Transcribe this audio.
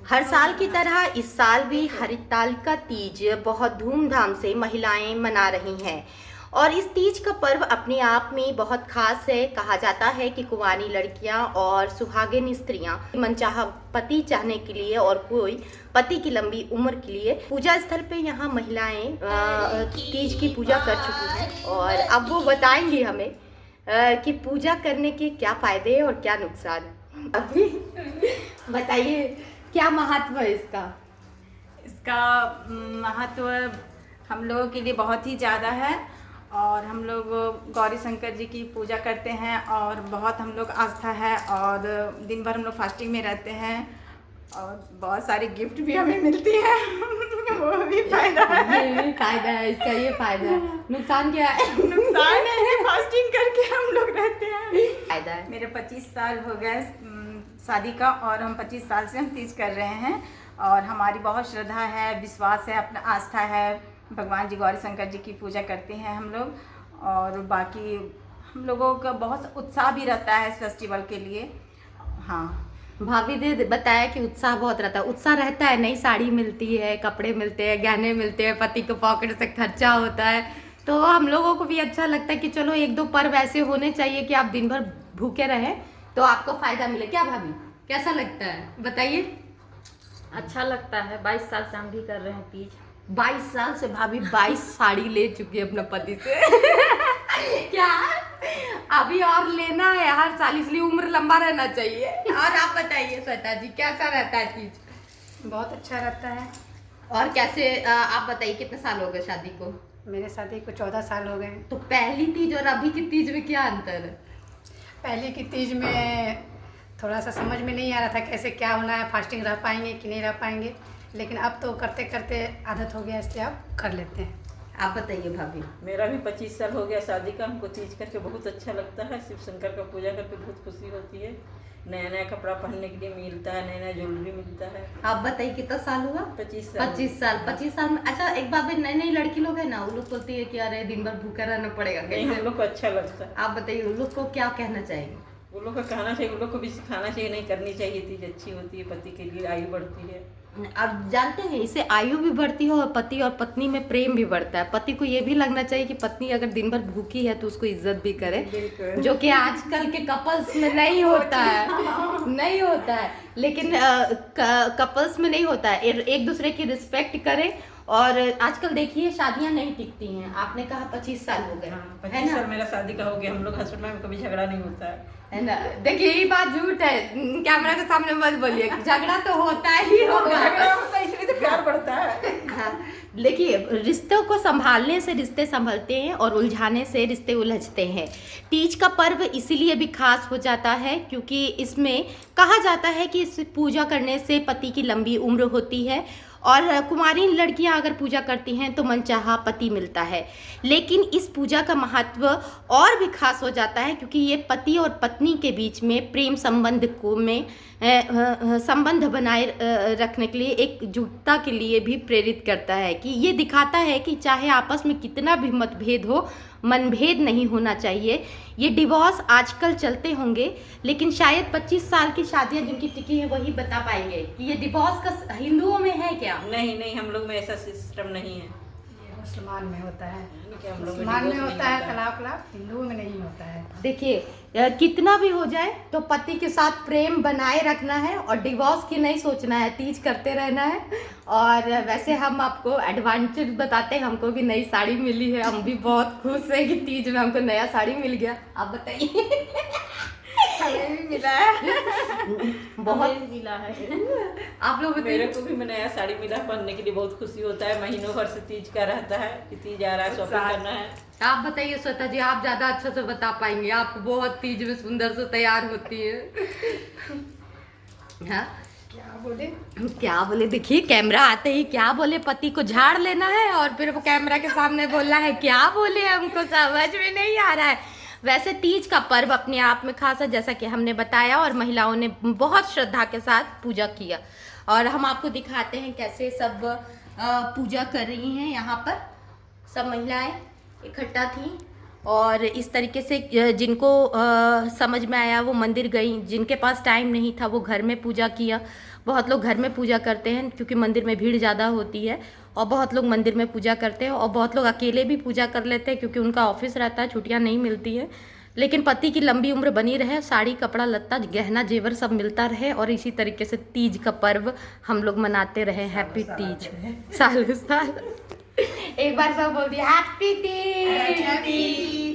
हर साल की तरह इस साल भी हरितालिका तीज बहुत धूमधाम से महिलाएं मना रही हैं और इस तीज का पर्व अपने आप में बहुत खास है। कहा जाता है कि कुंवारी लड़कियां और सुहागिन स्त्रियां मनचाहा पति चाहने के लिए और कोई पति की लंबी उम्र के लिए पूजा स्थल पे यहाँ महिलाएं तीज की पूजा कर चुकी हैं और अब वो बताएंगी हमें कि पूजा करने के क्या फायदे हैं और क्या नुकसान। अभी बताइए क्या महत्व है इसका? इसका महत्व हम लोगों के लिए बहुत ही ज़्यादा है और हम लोग गौरी शंकर जी की पूजा करते हैं और बहुत हम लोग आस्था है और दिन भर हम लोग फास्टिंग में रहते हैं और बहुत सारे गिफ्ट भी हमें मिलती है वो भी फायदा है। ये भी फायदा है इसका, ये फायदा है। नुकसान क्या है? नुकसान है फास्टिंग करके हम लोग रहते हैं। फायदा है मेरे 25 साल हो गए शादी का और हम 25 साल से हम तीज कर रहे हैं और हमारी बहुत श्रद्धा है, विश्वास है, अपना आस्था है। भगवान जी गौरी शंकर जी की पूजा करते हैं हम लोग और बाकी हम लोगों का बहुत उत्साह भी रहता है इस फेस्टिवल के लिए। हाँ, भाभी ने बताया कि उत्साह बहुत रहता है। उत्साह रहता है, नई साड़ी मिलती है, कपड़े मिलते हैं, गहने मिलते हैं, पति के पॉकेट से खर्चा होता है, तो हम लोगों को भी अच्छा लगता है कि चलो एक दो पर्व ऐसे होने चाहिए कि आप दिन भर भूखे रहें तो आपको फायदा मिले। क्या भाभी, कैसा लगता है बताइए? अच्छा लगता है। 22 साल से हम भी कर रहे हैं तीज। 22 साल से भाभी 22 साड़ी ले चुकी है अपने पति से। क्या अभी और लेना है हर साल, इसलिए उम्र लंबा रहना चाहिए। और आप बताइए श्वेता जी, कैसा रहता है तीज? बहुत अच्छा रहता है। और कैसे आप बताइए कितने साल हो गए शादी को? मेरे शादी को 14 साल हो गए। तो पहली तीज और अभी की तीज में क्या अंतर है? पहले की तीज में थोड़ा सा समझ में नहीं आ रहा था कैसे क्या होना है, फास्टिंग रह पाएंगे कि नहीं रह पाएंगे, लेकिन अब तो करते करते आदत हो गया, इसलिए अब कर लेते हैं। आप बताइए भाभी। मेरा भी 25 साल हो गया शादी का। हमको तीज करके बहुत अच्छा लगता है। शिव शंकर का पूजा करके बहुत खुशी होती है। नया नया कपड़ा पहनने के लिए मिलता है, नया नया ज्वेलरी मिलता है। आप बताइए कितना साल हुआ? 25 साल। 25 साल में। अच्छा एक बात, नई नई लड़की लोग है ना, वो लोग बोलती है कि अरे दिन भर भूखा रहना पड़ेगा। नहीं, हम लोग को अच्छा लगता है। आप बताइए उन लोग को क्या कहना चाहेंगे? वो लोग को कहना चाहिए, उन लोग को भी सिखाना चाहिए, नहीं करनी चाहिए। तीज अच्छी होती है, पति के लिए आयु बढ़ती है। आप जानते हैं इससे आयु भी बढ़ती है और पति और पत्नी में प्रेम भी बढ़ता है। पति को ये भी लगना चाहिए कि पत्नी अगर दिन भर भूखी है तो उसको इज्जत भी करे, जो कि आजकल के कपल्स में नहीं होता है। नहीं होता है, लेकिन कपल्स में नहीं होता है। एक दूसरे की रिस्पेक्ट करे। और आजकल देखिए शादियां नहीं टिकती हैं। आपने कहा 25 साल हो गए, है 25 ना? साल मेरा शादी का हो गया। हम लोग हस्बैंड में कभी झगड़ा नहीं होता है ना? देखिए ये बात झूठ है, कैमरा के सामने मत बोलिए। झगड़ा तो होता ही होगा, झगड़ा होता है इसलिए तो प्यार बढ़ता है। हाँ, देखिए रिश्तों को संभालने से रिश्ते संभलते हैं और उलझाने से रिश्ते उलझते हैं। तीज का पर्व इसीलिए भी खास हो जाता है क्योंकि इसमें कहा जाता है कि इस पूजा करने से पति की लंबी उम्र होती है और कुंवारी लड़कियां अगर पूजा करती हैं तो मनचाहा पति मिलता है। लेकिन इस पूजा का महत्व और भी खास हो जाता है क्योंकि ये पति और पत्नी के बीच में प्रेम संबंध बनाए रखने के लिए, एकजुटता के लिए भी प्रेरित करता है। कि ये दिखाता है कि चाहे आपस में कितना भी मतभेद हो, मनभेद नहीं होना चाहिए। ये डिवोर्स आजकल चलते होंगे, लेकिन शायद 25 साल की शादियां जिनकी टिकी हैं वही बता पाएंगे कि ये डिवोर्स का हिंदुओं में है क्या? नहीं, हम लोग में ऐसा सिस्टम नहीं है। मुसलमान में होता है, हम लोग मुसलमान में divorce होता नहीं है तलाक, हिंदुओं में नहीं होता है। देखिए कितना भी हो जाए तो पति के साथ प्रेम बनाए रखना है और डिवोर्स की नहीं सोचना है, तीज करते रहना है। और वैसे हम आपको एडवांटेज बताते हैं, हमको भी नई साड़ी मिली है, हम भी बहुत खुश हैं कि तीज में हमको नया साड़ी मिल गया। आप बताइए। हमें भी मिला है। बहुत हमें भी मिला है। आप लोग मेरे बताइए। को भी नया साड़ी मिला, पहनने के लिए बहुत खुशी होता है। महीनों भर से तीज का रहता है कि तीज आ रहा है, शॉपिंग करना है। आप बताइए श्वेता जी, आप ज्यादा अच्छा से बता पाएंगे, आप बहुत तीज में सुंदर से तैयार होती है। हाँ क्या बोले? देखिए कैमरा आते ही क्या बोले, पति को झाड़ लेना है और फिर वो कैमरा के सामने बोलना है। क्या बोले हमको समझ में नहीं आ रहा है। वैसे तीज का पर्व अपने आप में खास है, जैसा कि हमने बताया, और महिलाओं ने बहुत श्रद्धा के साथ पूजा किया। और हम आपको दिखाते हैं कैसे सब पूजा कर रही हैं। यहाँ पर सब महिलाएं इकट्ठा थी और इस तरीके से जिनको समझ में आया वो मंदिर गई, जिनके पास टाइम नहीं था वो घर में पूजा किया। बहुत लोग घर में पूजा करते हैं क्योंकि मंदिर में भीड़ ज़्यादा होती है, और बहुत लोग मंदिर में पूजा करते हैं, और बहुत लोग अकेले भी पूजा कर लेते हैं क्योंकि उनका ऑफिस रहता है, छुट्टियां नहीं मिलती है। लेकिन पति की लंबी उम्र बनी रहे, साड़ी कपड़ा लत्ता गहना जेवर सब मिलता रहे, और इसी तरीके से तीज का पर्व हम लोग मनाते रहे। हैप्पी तीज, साल साल एक बार सब बोल दिया हैप्पी तीज।